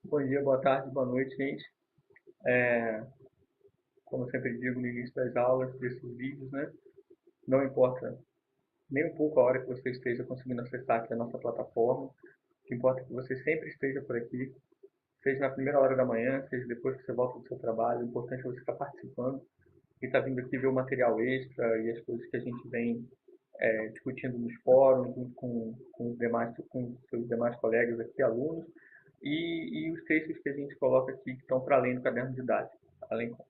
Bom dia, boa tarde, boa noite, gente. É, Como eu sempre digo no início das aulas, desses vídeos, né? Não importa nem um pouco a hora que você esteja conseguindo acessar aqui a nossa plataforma. O que importa é que você sempre esteja por aqui, seja na primeira hora da manhã, seja depois que você volta do seu trabalho. O importante é você estar participando e estar vindo aqui ver o material extra e as coisas que a gente vem discutindo nos fóruns, junto com os seus demais colegas aqui, alunos, e os textos que a gente coloca aqui que estão para além do caderno didático,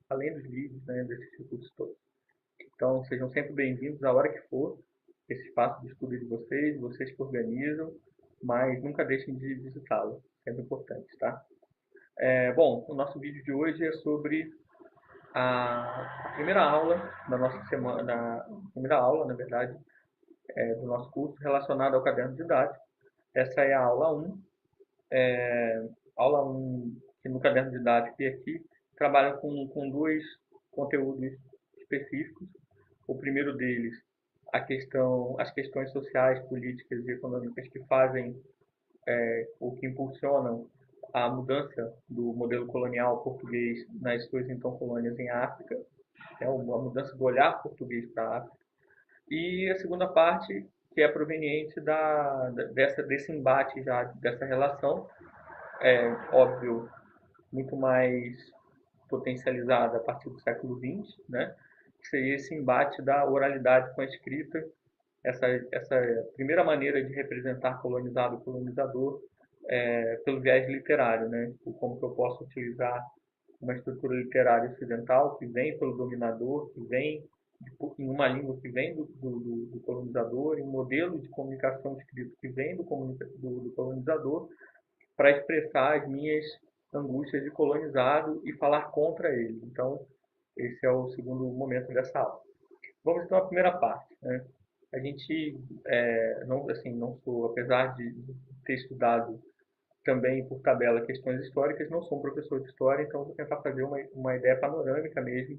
além dos vídeos, né, desses recursos todos. Então, sejam sempre bem-vindos a hora que for, esse espaço de estudo de vocês que organizam, mas nunca deixem de visitá-lo, sempre importante, tá? Bom, o nosso vídeo de hoje é sobre a primeira aula da nossa semana, a primeira aula, na verdade, do nosso curso relacionado ao caderno didático. Essa é a aula 1. Aula 1, que no caderno didático e aqui, trabalha com dois conteúdos específicos. O primeiro deles, as questões sociais, políticas e econômicas que fazem ou que impulsionam a mudança do modelo colonial português nas suas então colônias em África, a mudança do olhar português para a África. E a segunda parte, que é proveniente desse embate já, dessa relação, óbvio, muito mais potencializada a partir do século XX, né? Que seria esse embate da oralidade com a escrita, essa primeira maneira de representar colonizado e colonizador pelo viés literário, né? Como que eu posso utilizar uma estrutura literária ocidental que vem pelo dominador, que vem em uma língua que vem do colonizador, em um modelo de comunicação escrito que vem do colonizador, para expressar as minhas angústias de colonizado e falar contra ele. Então, esse é o segundo momento dessa aula. Vamos então à primeira parte. Né? A gente, não, assim, não sou, apesar de ter estudado também por tabela questões históricas, não sou um professor de história, então vou tentar fazer uma ideia panorâmica mesmo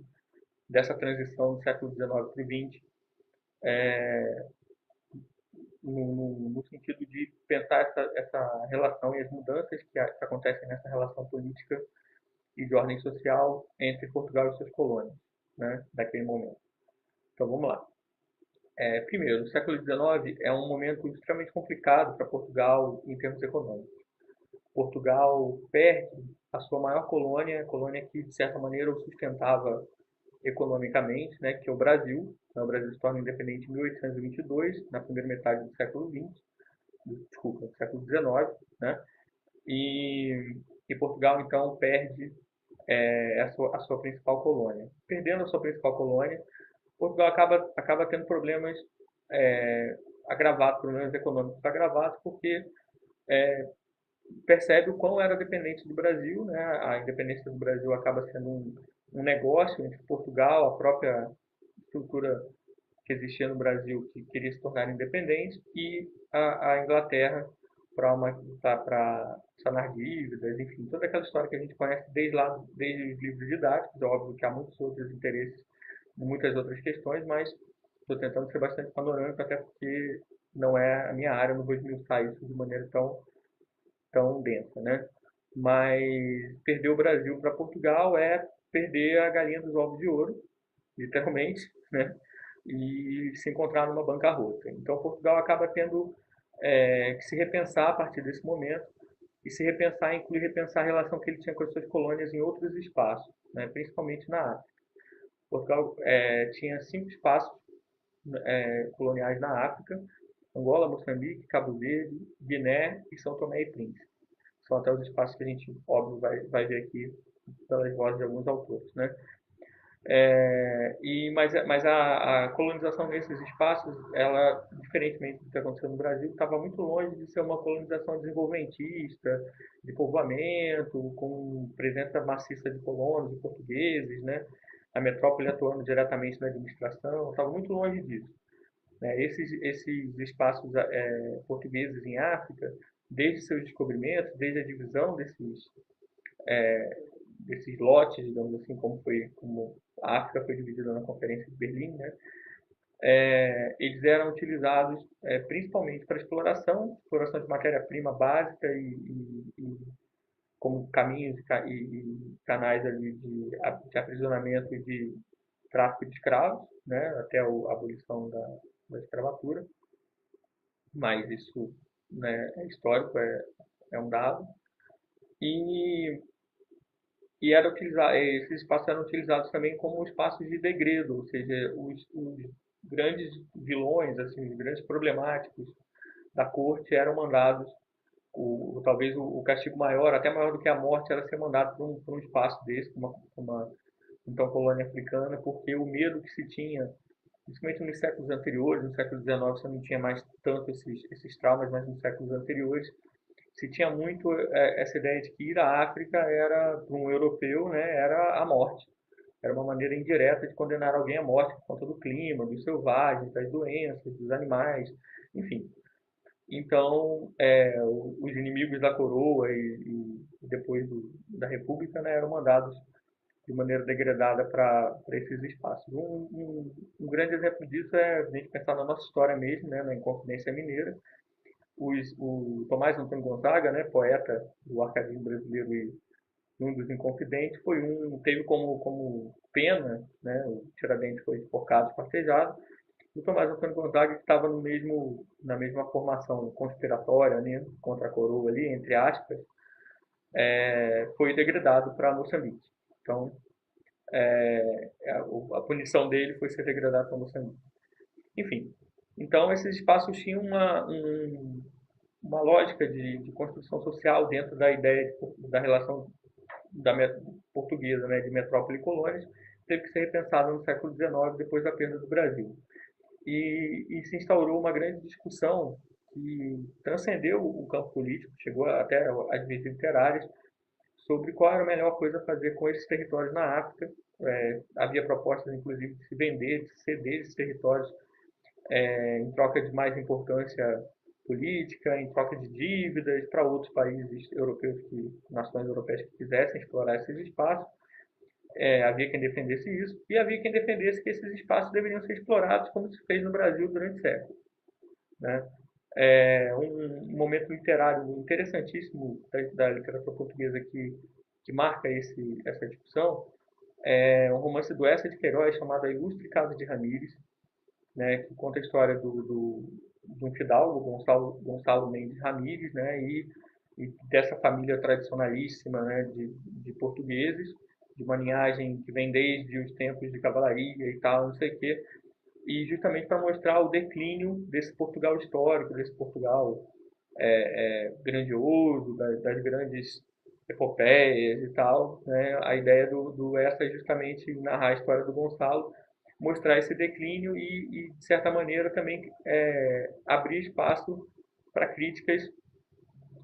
dessa transição do século XIX para o XX, no sentido de pensar essa relação e as mudanças que acontecem nessa relação política e de ordem social entre Portugal e suas colônias, né, daquele momento. Então vamos lá. Primeiro, o século XIX é um momento extremamente complicado para Portugal em termos econômicos. Portugal perde a sua maior colônia, a colônia que de certa maneira o sustentava economicamente, né, que é o Brasil. O Brasil se torna independente em 1822, na primeira metade do século XX, desculpa, do século XIX, né? E, e Portugal então perde a sua principal colônia. Perdendo a sua principal colônia, Portugal acaba tendo problemas agravados, problemas econômicos agravados, porque percebe o quão era dependente do Brasil, né? A independência do Brasil acaba sendo um negócio entre Portugal, a própria estrutura que existia no Brasil que queria se tornar independente, e a Inglaterra para sanar dívidas, enfim, toda aquela história que a gente conhece desde os livros didáticos. É óbvio que há muitos outros interesses em muitas outras questões, mas estou tentando ser bastante panorâmico, até porque não é a minha área, não vou esmiuçar isso de maneira tão densa, né? Mas perder o Brasil para Portugal é perder a galinha dos ovos de ouro, literalmente, né? E se encontrar numa bancarrota. Então Portugal acaba tendo que se repensar a partir desse momento, e se repensar inclui repensar a relação que ele tinha com as suas colônias em outros espaços, né? Principalmente na África. Portugal tinha 5 espaços coloniais na África: Angola, Moçambique, Cabo Verde, Guiné e São Tomé e Príncipe. São até os espaços que a gente, óbvio, vai ver aqui pelas vozes de alguns autores, né? Mas a colonização nesses espaços, ela, diferentemente do que aconteceu no Brasil, estava muito longe de ser uma colonização desenvolvimentista, de povoamento, com presença maciça de colonos, de portugueses, né? A metrópole atuando diretamente na administração, estava muito longe disso. Né? Esses espaços portugueses em África, desde seus descobrimentos, desde a divisão desses lotes, digamos assim, como a África foi dividida na Conferência de Berlim, né? Eles eram utilizados principalmente para exploração de matéria-prima básica como caminhos e canais ali de aprisionamento e de tráfico de escravos, né, até a abolição da escravatura, mas isso, né, é histórico, é um dado. E, e esses espaços eram utilizados também como espaços de degredo, ou seja, os grandes vilões, assim, os grandes problemáticos da corte eram mandados, talvez o castigo maior, até maior do que a morte, era ser mandado para um espaço desse, uma então colônia africana, porque o medo que se tinha, principalmente nos séculos anteriores, no século XIX você não tinha mais tanto esses traumas, mas nos séculos anteriores se tinha muito essa ideia de que ir à África era, para um europeu, né, era a morte. Era uma maneira indireta de condenar alguém à morte por conta do clima, dos selvagens, das doenças, dos animais, enfim. Então, os inimigos da coroa e depois da República, né, eram mandados de maneira degradada para esses espaços. Um grande exemplo disso é a gente pensar na nossa história mesmo, né, na Inconfidência Mineira. O Tomás Antônio Gonzaga, né, poeta do arcadismo brasileiro e um dos Inconfidentes, teve como pena, né, o Tiradentes foi enforcado, esquartejado, e o Tomás Antônio Gonzaga, que estava na mesma formação conspiratória, né, contra a coroa ali, entre aspas, foi degradado para Moçambique. Então, a punição dele foi ser degradado para Moçambique. Enfim, então esses espaços tinham uma lógica de construção social dentro da ideia da relação portuguesa, né, de metrópole e colônias, teve que ser repensada no século XIX, depois da perda do Brasil. E se instaurou uma grande discussão que transcendeu o campo político, chegou até às vias literárias, sobre qual era a melhor coisa a fazer com esses territórios na África. Havia propostas, inclusive, de se vender, de ceder esses territórios em troca de mais importância política, em troca de dívidas para outros países europeus, nações europeias que quisessem explorar esses espaços. Havia quem defendesse isso e havia quem defendesse que esses espaços deveriam ser explorados como se fez no Brasil durante séculos, né? Um momento literário interessantíssimo da literatura portuguesa que marca essa discussão é um romance do Eça de Queiroz chamado A Ilustre Casa de Ramírez, né, que conta a história de um fidalgo, Gonçalo Mendes Ramírez, né, e dessa família tradicionalíssima, né, de portugueses, de uma linhagem que vem desde os tempos de cavalaria e tal, não sei o quê, e justamente para mostrar o declínio desse Portugal histórico, desse Portugal grandioso, das grandes epopeias e tal. Né? A ideia do Essa é justamente narrar a história do Gonçalo, mostrar esse declínio de certa maneira, também abrir espaço para críticas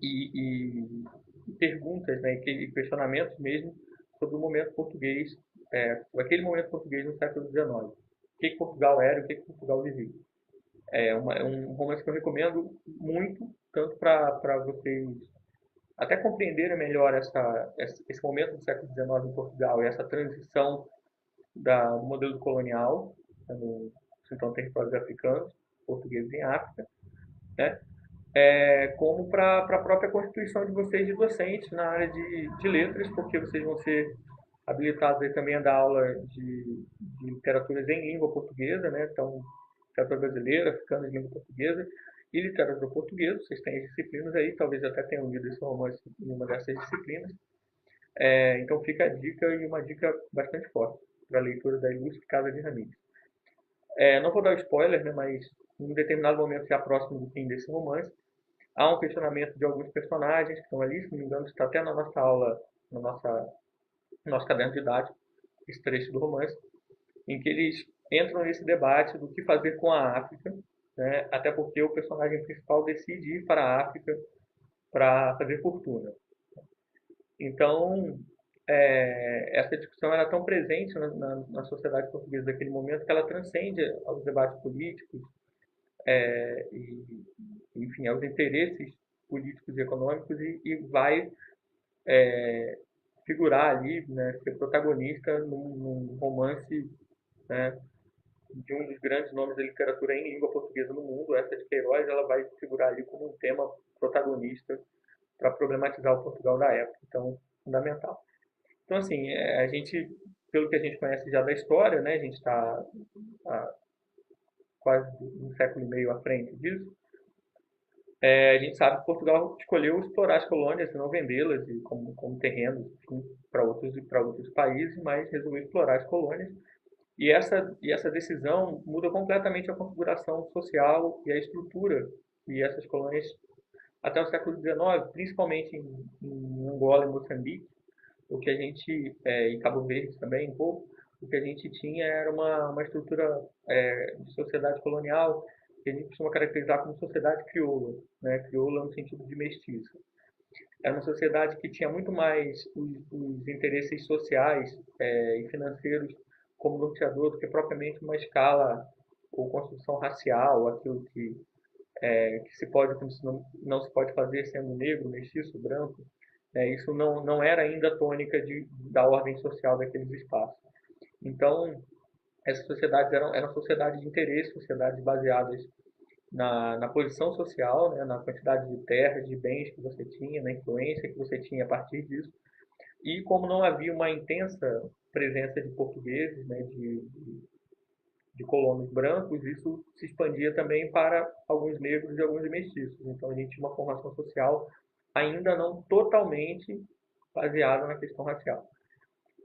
e perguntas, né, e questionamentos mesmo sobre o momento português, aquele momento português no século XIX. O que Portugal era e o que Portugal vivia. É um romance que eu recomendo muito, tanto para vocês até compreenderem melhor esse momento do século XIX em Portugal e essa transição do modelo colonial, né, então territórios africanos, portugueses em África, né? Como para a própria constituição de vocês de docentes na área de letras, porque vocês vão ser habilitados aí também a dar aula de literaturas em língua portuguesa, né? Então, literatura brasileira, africana de língua portuguesa e literatura portuguesa. Vocês têm as disciplinas aí, talvez até tenham lido esse romance em uma dessas disciplinas. Então fica a dica e uma dica bastante forte para a leitura da Ilustre Casa de Ramírez. Não vou dar spoiler, né, mas em um determinado momento, já próximo do fim desse romance, há um questionamento de alguns personagens que estão ali, se não me engano, está até na nossa aula, no nosso caderno didático, esse trecho do romance, em que eles entram nesse debate do que fazer com a África, né? Até porque o personagem principal decide ir para a África para fazer fortuna. Então, essa discussão era tão presente na sociedade portuguesa daquele momento que ela transcende aos debates políticos e, enfim, aos interesses políticos e econômicos e vai figurar ali, né, ser protagonista num romance, né, de um dos grandes nomes da literatura em língua portuguesa no mundo, essa de Queiroz, ela vai figurar ali como um tema protagonista para problematizar o Portugal da época. Então, fundamental. Então, assim, a gente, pelo que a gente conhece já da história, né, a gente está quase um século e meio à frente disso, a gente sabe que Portugal escolheu explorar as colônias e não vendê-las como terrenos para outros países, mas resolveu explorar as colônias. E essa decisão muda completamente a configuração social e a estrutura que essas colônias, até o século XIX, principalmente em Angola e Moçambique, o que a gente, em Cabo Verde também um pouco, o que a gente tinha era uma estrutura de sociedade colonial que a gente costuma caracterizar como sociedade crioula, né? Crioula no sentido de mestiça. Era uma sociedade que tinha muito mais os interesses sociais e financeiros como norteador do que propriamente uma escala ou construção racial, aquilo que se pode, como se não se pode fazer sendo negro, mestiço, branco. Isso não era ainda a tônica da ordem social daqueles espaços. Então, essas sociedades eram sociedades de interesse, sociedades baseadas na posição social, né, na quantidade de terras, de bens que você tinha, na influência que você tinha a partir disso. E como não havia uma intensa presença de portugueses, né, de colonos brancos, isso se expandia também para alguns negros e alguns mestiços. Então a gente tinha uma formação social ainda não totalmente baseada na questão racial.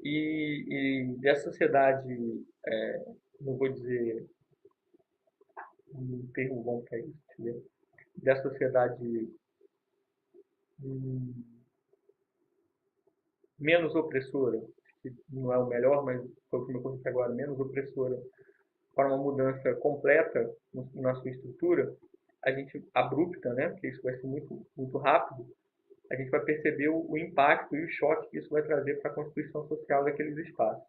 E dessa sociedade, não vou dizer um termo bom para isso, dessa sociedade hum, menos opressora, que não é o melhor, mas foi o que me ocorreu agora, menos opressora, para uma mudança completa na sua estrutura, a gente abrupta, né? Porque isso vai ser muito, muito rápido. A gente vai perceber o impacto e o choque que isso vai trazer para a constituição social daqueles espaços.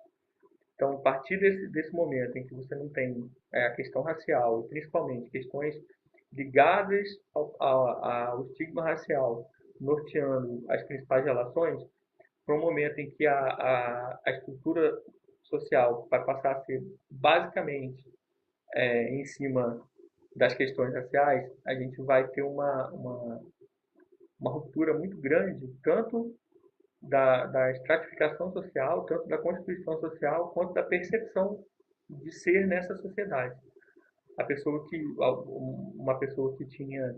Então, a partir desse momento em que você não tem a questão racial, e principalmente questões ligadas ao estigma racial, norteando as principais relações, para um momento em que a estrutura social vai passar a ser basicamente em cima das questões raciais, a gente vai ter uma ruptura muito grande, tanto da estratificação social, tanto da constituição social, quanto da percepção de ser nessa sociedade. Uma pessoa que tinha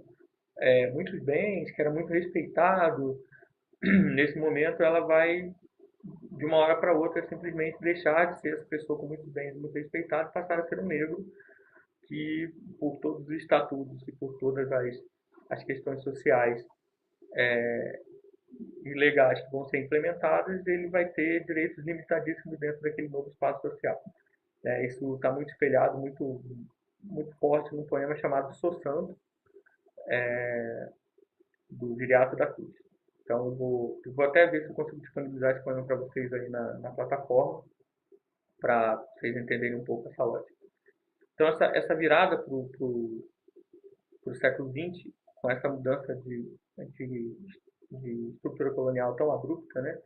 muitos bens, que era muito respeitado, nesse momento ela vai, de uma hora para outra, simplesmente deixar de ser essa pessoa com muitos bens, muito respeitado, e passar a ser um negro que, por todos os estatutos e por todas as questões sociais e legais que vão ser implementadas, ele vai ter direitos limitadíssimos dentro daquele novo espaço social. Isso está muito espelhado, muito, muito forte num poema chamado Sou Santo, do Viriato da Cruz. Então eu vou até ver se eu consigo disponibilizar esse poema para vocês aí na plataforma, para vocês entenderem um pouco essa lógica. Então essa virada para o século XX, com essa mudança de estrutura colonial tão abrupta, né,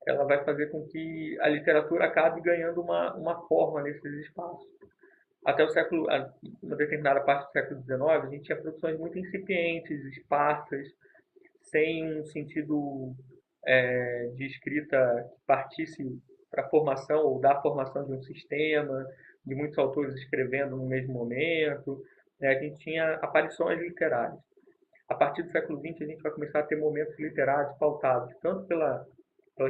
ela vai fazer com que a literatura acabe ganhando uma forma nesses espaços. Até uma determinada parte do século XIX, a gente tinha produções muito incipientes, esparsas, sem um sentido de escrita que partisse para a formação ou da formação de um sistema, de muitos autores escrevendo no mesmo momento. A gente tinha aparições literárias. A partir do século XX, a gente vai começar a ter momentos literários pautados tanto pela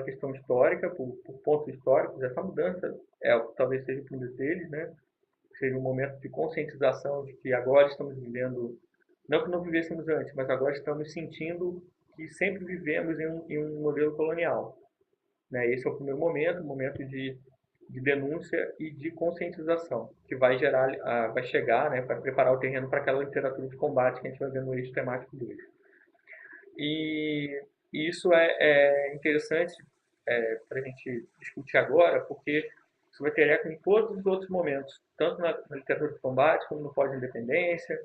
questão histórica, por pontos históricos. Essa mudança talvez seja um deles, né? Seja um momento de conscientização de que agora estamos vivendo, não que não vivêssemos antes, mas agora estamos sentindo que sempre vivemos em um modelo colonial. Né? Esse é o primeiro momento, um momento de denúncia e de conscientização, que vai vai chegar, né, para preparar o terreno para aquela literatura de combate que a gente vai ver no eixo temático 2. E isso é interessante para a gente discutir agora, porque isso vai ter eco em todos os outros momentos, tanto na literatura de combate, como no pós-independência,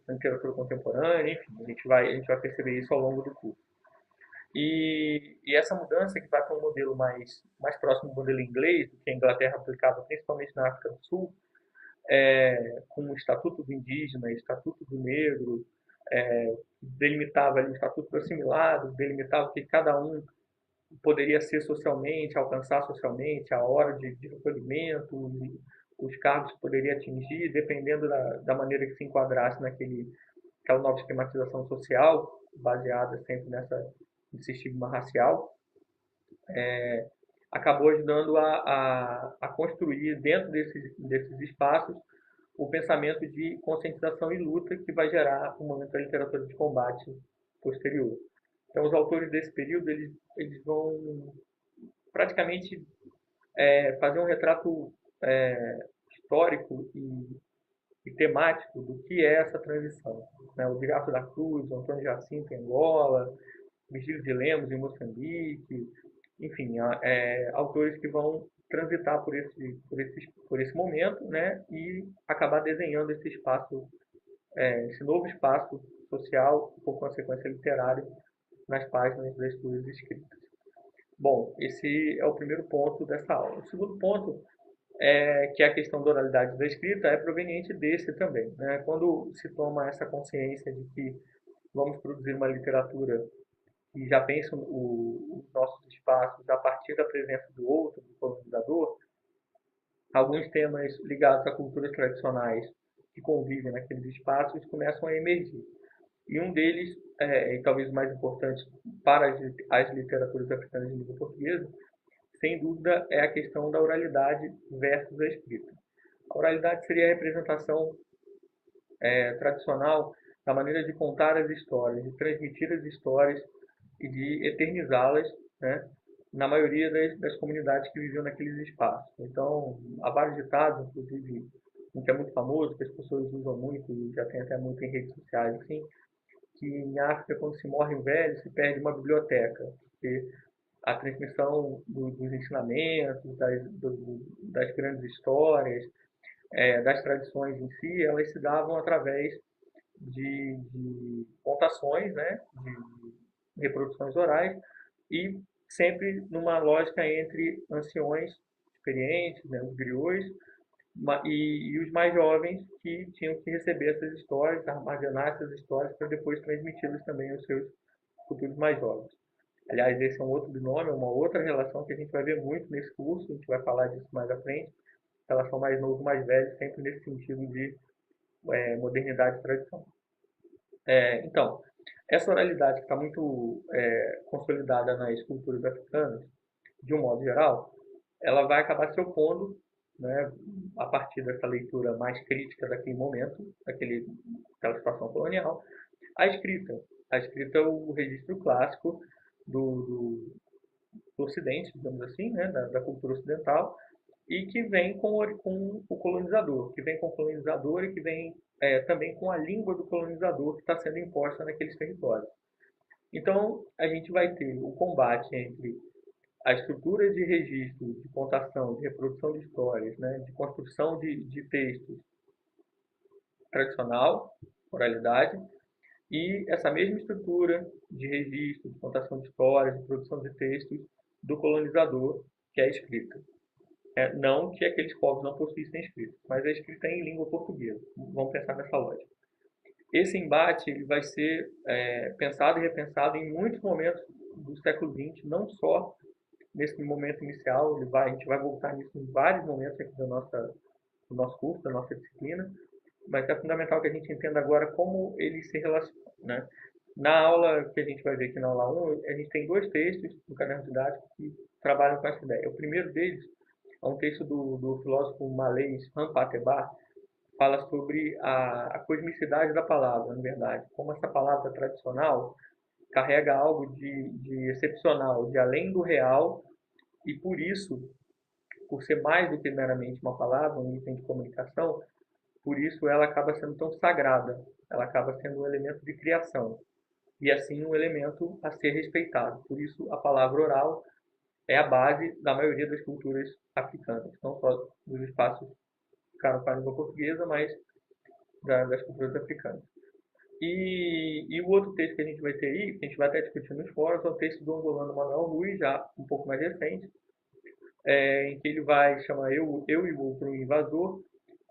na literatura contemporânea, enfim, a gente vai perceber isso ao longo do curso. E essa mudança que vai para um modelo mais próximo do modelo inglês, do que a Inglaterra aplicava principalmente na África do Sul, com o Estatuto do Indígena, Estatuto do Negro, delimitava ali o estatuto do assimilado, delimitava o que cada um poderia ser socialmente, alcançar socialmente, a hora de recolhimento, os cargos que poderia atingir, dependendo da maneira que se enquadrasse aquela nova esquematização social, baseada sempre nesse estigma racial, acabou ajudando a construir dentro desses espaços o pensamento de conscientização e luta que vai gerar o momento da literatura de combate posterior. Então, os autores desse período eles vão praticamente fazer um retrato histórico e temático do que é essa transição. Né? O Virato da Cruz, o Antônio Jacinto em Angola, Virgílio de Lemos em Moçambique, enfim, autores que vão transitar por esse momento, né, e acabar desenhando esse espaço, esse novo espaço social, por consequência literário, nas páginas das suas escritas. Bom, esse é o primeiro ponto dessa aula. O segundo ponto que a questão da oralidade da escrita é proveniente desse também. Né? Quando se toma essa consciência de que vamos produzir uma literatura que já pensa os nossos espaços a partir da presença do outro, do colonizador, alguns temas ligados a culturas tradicionais que convivem naqueles espaços começam a emergir. E um deles, e talvez o mais importante para as literaturas africanas de língua portuguesa, sem dúvida, é a questão da oralidade versus a escrita. A oralidade seria a representação tradicional da maneira de contar as histórias, de transmitir as histórias e de eternizá-las, né, na maioria das comunidades que viviam naqueles espaços. Então, há vários ditados, inclusive um que é muito famoso, que as pessoas usam muito e já tem até muito em redes sociais, assim, que em África, quando se morre um velho, se perde uma biblioteca, porque a transmissão dos ensinamentos, das grandes histórias, das tradições em si, elas se davam através de contações, né, de reproduções orais, e sempre numa lógica entre anciões experientes, né, os griots, e os mais jovens que tinham que receber essas histórias, armazenar essas histórias para depois transmiti-las também aos seus futuros mais jovens. Aliás, esse é um outro binômio, uma outra relação que a gente vai ver muito nesse curso, a gente vai falar disso mais à frente, relação mais novo, mais velho, sempre nesse sentido de modernidade e tradição. Então, essa oralidade que está muito consolidada nas culturas africanas, de um modo geral, ela vai acabar se opondo, né, a partir dessa leitura mais crítica daquele momento, daquela situação colonial, à escrita. A escrita é o registro clássico do Ocidente, digamos assim, né, da cultura ocidental, e que vem com o colonizador, que vem com o colonizador e que vem também com a língua do colonizador que está sendo imposta naqueles territórios. Então, a gente vai ter o combate entre a estrutura de registro, de contação, de reprodução de histórias, né, de construção de textos tradicional, oralidade, e essa mesma estrutura de registro, de contação de histórias, de produção de textos do colonizador, que é a escrita. Não que aqueles povos não possuíssem escrita, mas a escrita é em língua portuguesa. Vamos pensar nessa lógica. Esse embate ele vai ser pensado e repensado em muitos momentos do século XX, não só nesse momento inicial, a gente vai voltar nisso em vários momentos aqui do nosso curso, da nossa disciplina, mas é fundamental que a gente entenda agora como eles se relacionam. Né? Na aula que a gente vai ver aqui na aula 1, a gente tem dois textos no caderno didático que trabalham com essa ideia. O primeiro deles é um texto do filósofo malês Rampateba, fala sobre a cosmicidade da palavra, na verdade. Como essa palavra tradicional carrega algo de excepcional, de além do real, e por isso, por ser mais do que meramente uma palavra, um item de comunicação, por isso ela acaba sendo tão sagrada, ela acaba sendo um elemento de criação, e assim um elemento a ser respeitado. Por isso a palavra oral é a base da maioria das culturas africanas, não só dos espaços que ficaram com a língua portuguesa, mas das culturas africanas. E o outro texto que a gente vai ter aí, que a gente vai até discutir nos fóruns, é o texto do angolano Manuel Rui, já um pouco mais recente, em que ele vai chamar eu e o outro invasor,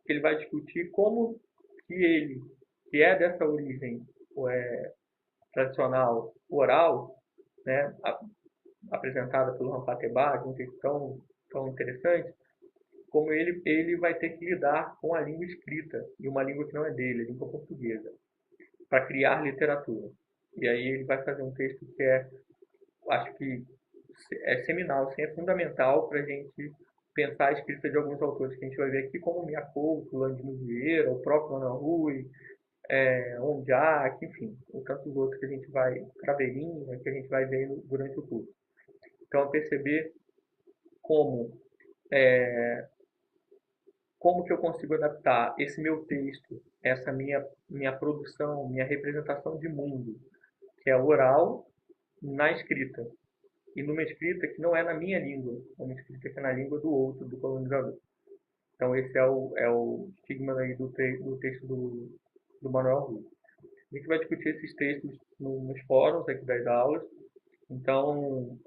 que ele vai discutir como que ele, que é dessa origem tradicional oral, né, apresentada pelo Rampatebá, um texto tão interessante, como ele vai ter que lidar com a língua escrita, e uma língua que não é dele, a língua portuguesa, para criar literatura. E aí ele vai fazer um texto que acho que é seminal, assim, é fundamental para a gente pensar a escrita de alguns autores que a gente vai ver aqui, como Mia Couto, Landino Vieira, o próprio Manuel Rui, Ondiak, enfim, e tantos outros que a gente vai, Craveirinha, que a gente vai vendo durante o curso. Então, perceber como como que eu consigo adaptar esse meu texto, essa minha produção, minha representação de mundo, que é oral, na escrita. E numa escrita que não é na minha língua, é uma escrita que é na língua do outro, do colonizador. Então esse é o estigma aí do texto do Manuel Rui. A gente vai discutir esses textos nos fóruns aqui das aulas. Então,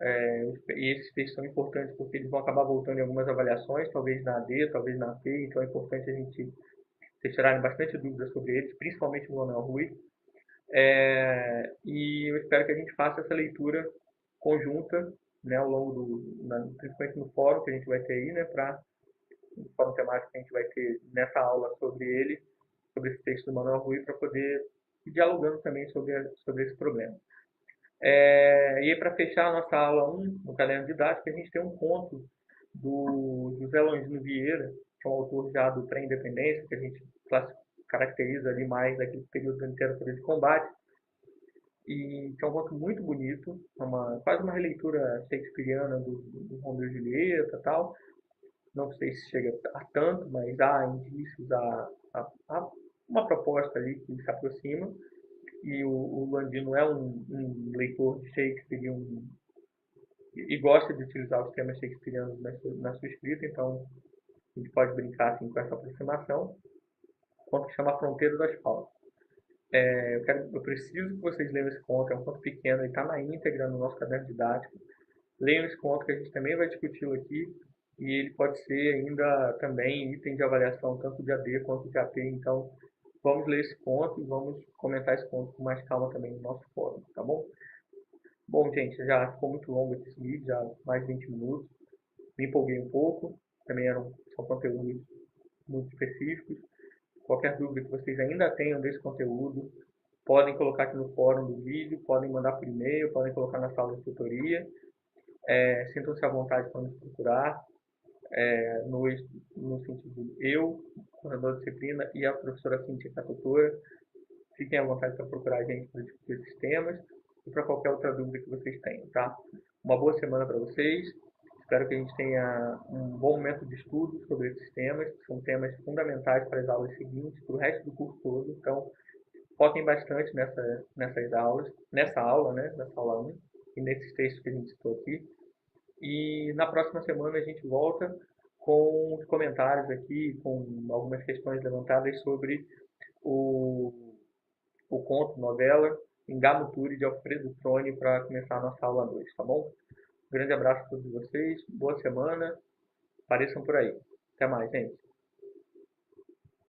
e esses textos são importantes porque eles vão acabar voltando em algumas avaliações, talvez na AD, talvez na AP, então é importante a gente vocês tirarem bastante dúvidas sobre eles, principalmente o Manuel Rui. E eu espero que a gente faça essa leitura conjunta, né, ao longo principalmente no fórum que a gente vai ter aí, né, no fórum temático que a gente vai ter nessa aula sobre ele, sobre esse texto do Manuel Rui, para poder ir dialogando também sobre esse problema. E aí, para fechar a nossa aula 1, no caderno didático, a gente tem um conto do José Landino Vieira, que é um autor já do pré-independência, que a gente caracteriza ali mais daquele período da literatura de combate, e que é um conto muito bonito, quase uma releitura shakespeariana do Romeu e Julieta e tal. Não sei se chega a tanto, mas há indícios, há uma proposta ali que se aproxima. E o Landino é um leitor de Shakespeare e gosta de utilizar os temas shakespearianos na sua escrita, então a gente pode brincar assim, com essa aproximação. O conto que chama A Fronteira do Asfalto. Eu preciso que vocês leiam esse conto, é um conto pequeno, ele está na íntegra no nosso caderno didático. Leiam esse conto que a gente também vai discuti-lo aqui, e ele pode ser ainda também item de avaliação, tanto de AD quanto de AP, então vamos ler esse conto e vamos comentar esse conto com mais calma também no nosso fórum, tá bom? Bom, gente, já ficou muito longo esse vídeo, já mais de 20 minutos. Me empolguei um pouco, também são conteúdos muito específicos. Qualquer dúvida que vocês ainda tenham desse conteúdo, podem colocar aqui no fórum do vídeo, podem mandar por e-mail, podem colocar na sala de tutoria. Sintam-se à vontade para nos procurar, no sentido eu, coordenador de disciplina, e a professora Cíntia, que é a tutora. Fiquem à vontade para procurar a gente para discutir esses temas e para qualquer outra dúvida que vocês tenham, tá? Uma boa semana para vocês. Espero que a gente tenha um bom momento de estudo sobre esses temas, que são temas fundamentais para as aulas seguintes, para o resto do curso todo. Então, foquem bastante nessas aulas, nessa aula, né, nessa aula 1, e nesses textos que a gente citou aqui. E na próxima semana a gente volta com os comentários aqui, com algumas questões levantadas sobre o conto, novela, Engamuturi, de Alfredo Troni, para começar a nossa aula 2, tá bom? Um grande abraço a todos vocês, boa semana, apareçam por aí. Até mais, gente.